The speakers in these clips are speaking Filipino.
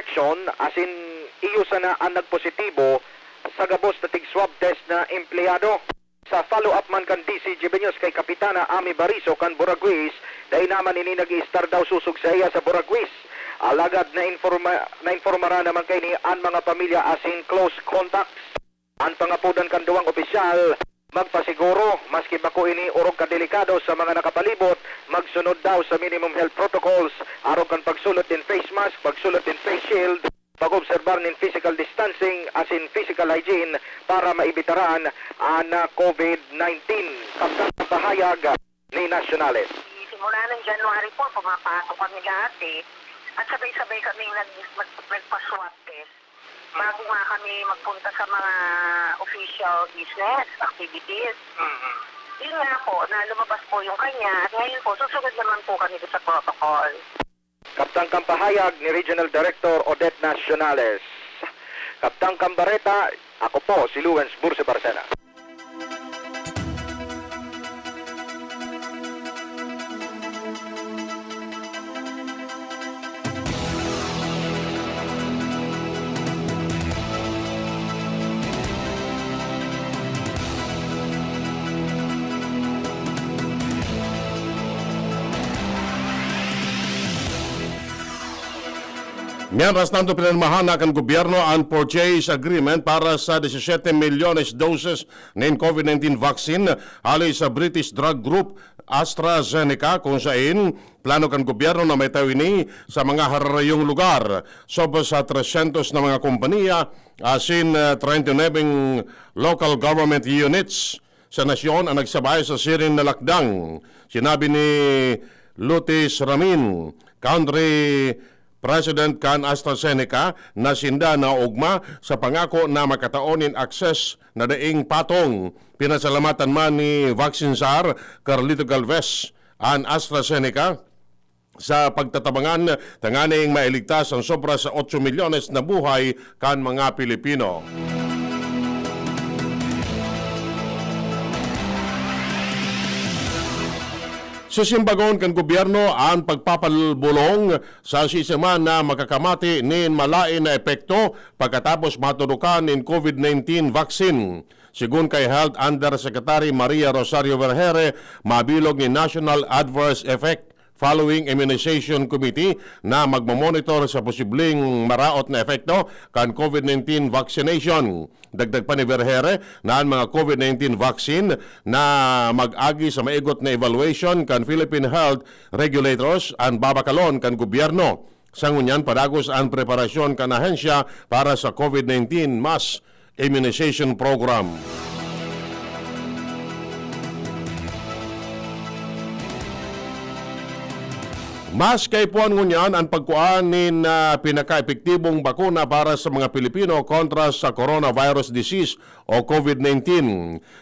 infection as in iyo sana ang nagpositibo sa gabos na tig-swab test na empleyado. Sa follow-up man kan DCGB News kay Kapitana Ami Bariso kan Buraguis, dahil naman ini nag-i-star daw susug sa iya sa Buraguis. Alagad na informara naman kay ni ang mga pamilya as in close contacts. Ang pangapudan kan duwang opisyal, magpasiguro, maski bako ini urog kadelikado sa mga nakapalibot, magsunod daw sa minimum health protocols, araw kan pagsulot in face mask, pagsulot in face shield, pag-obserbar ng physical distancing as in physical hygiene para maibitaran ang COVID-19. Kapag pahayag ni Nationales. Simula ng January po, pumapasok kami dati at sabay-sabay kami nagpa-swab test. Bago nga kami magpunta sa mga official business activities. Yun nga po, na lumabas po yung kanya at ngayon po, susunod naman po kami sa protocol. Kaptang Kampahayag ni Regional Director Odette Nacionales. Kaptang Kambareta, ako po si Luwens Burse Barcena. Mientras tanto, pinanmahanak ang gobyerno ang purchase agreement para sa 17 milyones doses ng COVID-19 vaccine alay sa British drug group AstraZeneca kung saan plano kan gobyerno na may tawini sa mga hararayong lugar. Sobra sa 300 na mga kompanya asin 39 local government units sa nasyon ang nagsabay sa siring na lakdang. Sinabi ni Lutis Ramin, Country President kan AstraZeneca na sinda na ugma sa pangako na makataonin access na daing patong. Pinasalamatan man ni Vaccine Czar Carlito Galvez ang AstraZeneca sa pagtatabangan tanganing mailigtas ang sobra sa 8 milyones na buhay kan mga Pilipino. Sisimbagon kan gobyerno ang pagpapalbulong sa sistema na makakamati nin malain na epekto pagkatapos matudukan nin COVID-19 vaccine. Sigun kay Health Undersecretary Maria Rosario Vergere, mabilog ni National Adverse Effect Following Immunization Committee na magmamonitor sa posibleng maraot na epekto kan COVID-19 vaccination. Dagdag pa ni Vergere na ang mga COVID-19 vaccine na mag-agi sa maigot na evaluation kan Philippine Health Regulators ang babakalon kan gobyerno. Sangunyan padagos ang preparasyon kan ahensya para sa COVID-19 mass immunization program. Mas kay puan ngunyan ang pagkuanin na pinaka-epektibong bakuna para sa mga Pilipino kontra sa coronavirus disease o COVID-19.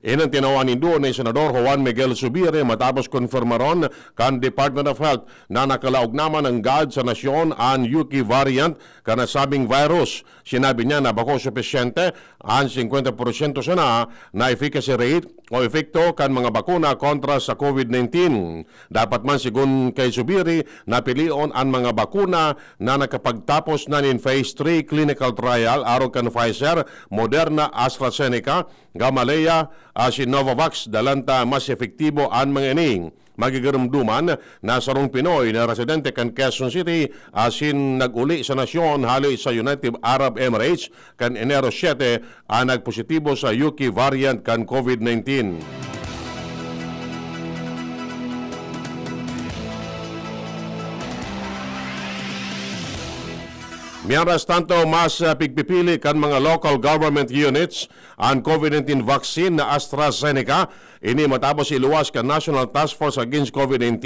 Inang tinawanin doon ni Senador Juan Miguel Zubiri matapos konfirmaron kan Department of Health na nakalaog naman ang GAD sa nasyon ang UK variant kanasabing virus. Sinabi niya na bako sufisyente ang 50% sana na efficacy rate o epekto kan mga bakuna kontra sa COVID-19. Dapat man sigun kay Zubiri napilion ang mga bakuna na nakapagtapos na in phase 3 clinical trial aron kan Pfizer, Moderna, AstraZeneca, Gamaleya, Novavax dalanta mas efektibo ang mga ining. Magigarumduman na sarong Pinoy na residente kan Quezon City asin nag-uli sa nasyon hali sa United Arab Emirates kan Enero 7 ang nagpositibo sa UK variant kan COVID-19. Mientras tanto, mas pigpipili kan mga local government units ang COVID-19 vaccine na AstraZeneca. Ini matapos iluwas kan National Task Force Against COVID-19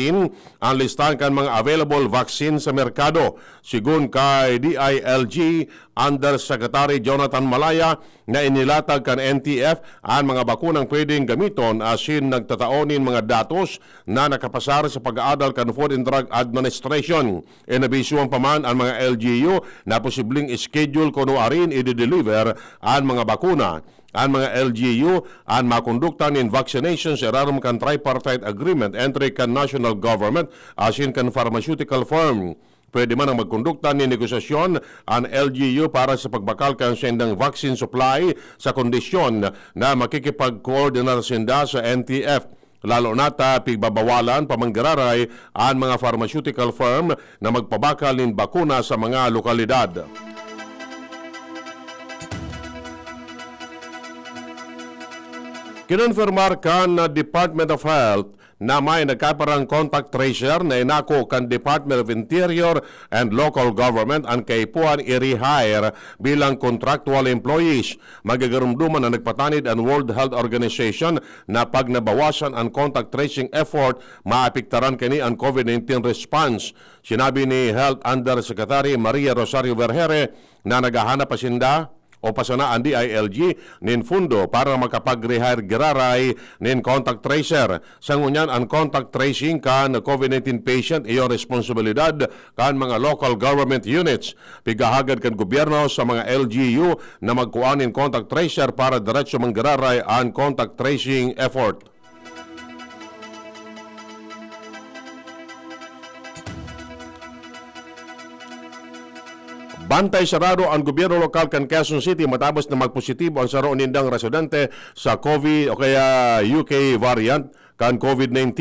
ang listahan kan mga available vaccine sa merkado. Sigun kay DILG Undersecretary Jonathan Malaya na inilatag kan NTF ang mga bakunang pwedeng gamiton asin nagtataonin mga datos na nakapasar sa pag-aadal kan Food and Drug Administration. Inabisuan pa man ang mga LGU na posibleng schedule kuno arin i-deliver ang mga bakuna. Ang mga LGU ang makonduktan in vaccinations erarom kan tripartite agreement entre kan national government asin kan pharmaceutical firm. Pwede man ang magkondukta ni negosasyon ang LGU para sa pagbakal kan sendang vaccine supply sa kondisyon na makikipag-coordinar sinda sa NTF. Lalo nata pigbabawalan pamanggararay ang mga pharmaceutical firm na magpabakal ng bakuna sa mga lokalidad. Kinonfirmar kan na Department of Health na may nagkaparang contact tracer na inako kan Department of Interior and Local Government ang kaipuan i-rehire bilang contractual employees. Magagarumduman na nagpatanid ang World Health Organization na pag nabawasan ang contact tracing effort, maapektaran kini ang COVID-19 response. Sinabi ni Health Undersecretary Maria Rosario Vergere na naghahanap pa sinda o pasanaan DILG nin fundo para makapag-rehire giraray nin contact tracer. Sangunyan ang contact tracing kan COVID-19 patient iyo responsibilidad kan mga local government units. Pigahagad kan gobyerno sa mga LGU na magkuan nin contact tracer para diretso manggiraray ang contact tracing effort. Bantay sarado ang gobyerno lokal kan Quezon City matapos na magpositibo ang saroon nindang residente sa COVID o kaya UK variant kan COVID-19.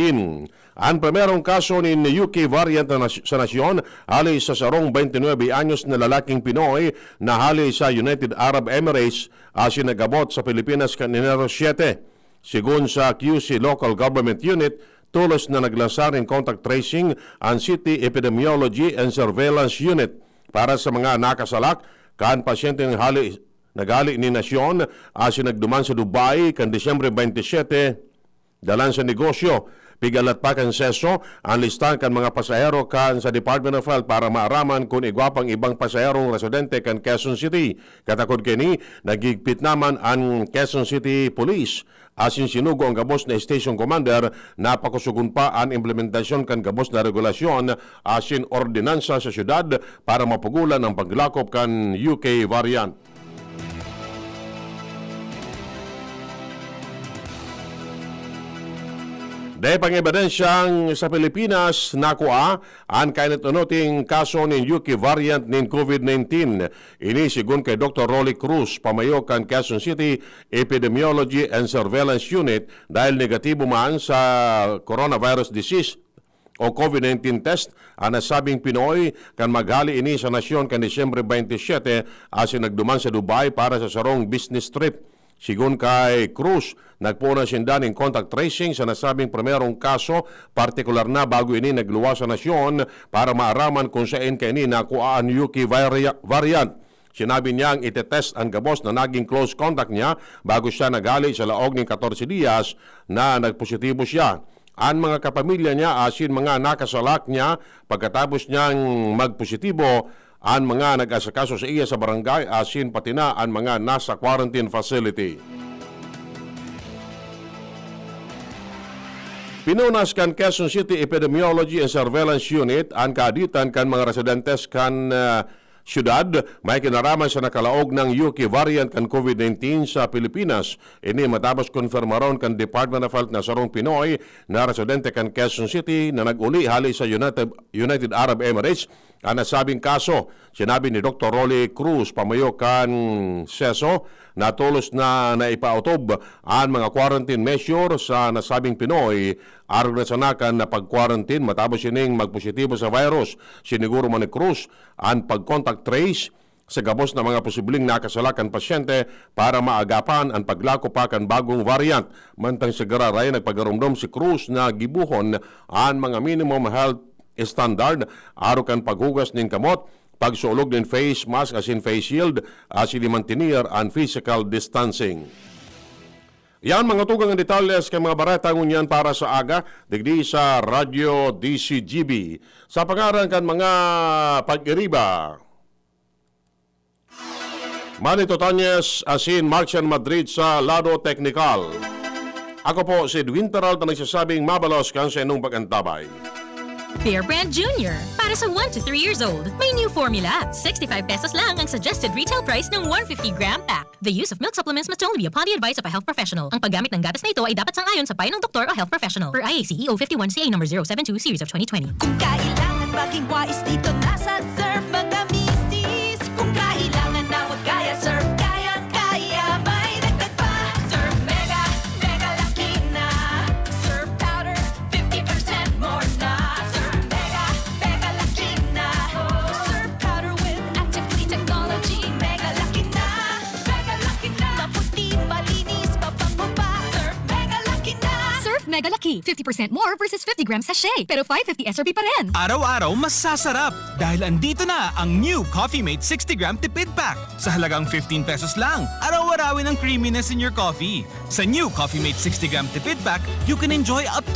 Ang primerong kaso ni UK variant sa nasyon hali sa sarong 29 anyos na lalaking Pinoy na hali sa United Arab Emirates sinagabot sa Pilipinas kan Enero 7. Sigun sa QC Local Government Unit, tulos na naglansa rin contact tracing ang City Epidemiology and Surveillance Unit para sa mga nakasalak kan pasyente ng nagali ni nasyon sinagduman sa Dubai kan Disyembre 27 dalan sa negosyo. Pigalat pa kan seso ang listahan kan mga pasahero kan sa Department of Health para maaraman kung igwapang ibang pasaherong residente kan Quezon City. Katakod kini nagigpit naman ang Quezon City Police asin sinugo ang gabos na station commander na pakusugun pa ang implementasyon kan gabos na regulasyon asin ordinansa sa syudad para mapugulan ang paglakop kan UK variant. Dahil pang-ebidensyang sa Pilipinas nakuha ang kainatunuting kaso ng UK variant ng COVID-19. Ini sigun kay Dr. Rolly Cruz, pamayo kan Quezon City Epidemiology and Surveillance Unit dahil negatibo man sa coronavirus disease o COVID-19 test ang nasabing Pinoy kan maghali ini sa nasyon kan Disyembre 27 asin nagduman sa Dubai para sa sarong business trip. Sigun kay Cruz, nagpuna sinda ng contact tracing sa nasabing primerong kaso, partikular na bago ini nagluwas sa nasyon para maaraman kung saan kaini nakuha ang UK variant. Sinabi niyang itetest ang gabos na naging close contact niya bago siya nagali sa laog ng 14 diyas na nagpositibo siya. Ang mga kapamilya niya asin mga nakasalak niya pagkatapos niyang magpositibo, ang mga nag-asakaso sa iya sa barangay asin pati na ang mga nasa quarantine facility. Pinunas kan Quezon City Epidemiology and Surveillance Unit ang kaaditan kan mga residentes kan syudad may kinaraman sa nakalaog ng UK variant kan COVID-19 sa Pilipinas. Ini matapos konfirmaron kan Department of Health na sarong Pinoy na residente kan Quezon City na nag-uli hali sa United Arab Emirates ang nasabing kaso. Sinabi ni Dr. Rolly Cruz, pamayo kan seso, na tulos na naipautob ang mga quarantine measure sa nasabing Pinoy aron na sanakan na pag-quarantine matapos sining magpositibo sa virus. Siniguro man ni Cruz ang pag-contact trace sa gabos na mga posibleng nakasalakan pasyente para maagapan ang paglako pa kan bagong variant. Mantang sigara ray nagpagarumdom si Cruz na gibuhon ang mga minimum health standard aro kan paghugas ning kamot, pagsulog ng face mask asin face shield, asin mantinir ang physical distancing. Yan mga tugang ang detalles kay mga barata ngunyan para sa aga, digdi sa Radio DCGB. Sa pangaran kan mga pag-iriba, Manito Tanyes asin Marcian Madrid sa Lado Technical. Ako po si Edwin Taral na nagsasabing mabalos kan sa inyong pag-antabay. Bear Brand Junior. Para sa 1 to 3 years old, may new formula. 65 pesos lang ang suggested retail price ng 150-gram pack. The use of milk supplements must only be upon the advice of a health professional. Ang paggamit ng gatas na ito ay dapat sang-ayon sa payo ng doktor o health professional. Per IAC 051 CA number 072 series of 2020. Kung kailangan maging wais dito na sa Surf mga misis. Kung kailangan na huwag kaya Surf, kaya may dagdag pa. Surf Mega, Mega Laki na. Surf Powder, 50% more na. Surf Mega, Mega Laki na. Surf Powder with active clean technology. Mega Laki na, Mega Laki na. Maputi, malinis, mabango pa. Surf Mega Laki na. Surf Mega Lucky, 50% more versus 50 grams sachet. Pero 550 SRP pa rin. Araw-araw mas sasarap dahil andito na ang new Coffee Mate 60-gram tipid pack sa halagang 15 pesos lang. Araw-arawin ang creaminess in your coffee. Sa new Coffee Mate 60-gram tipid pack, you can enjoy up to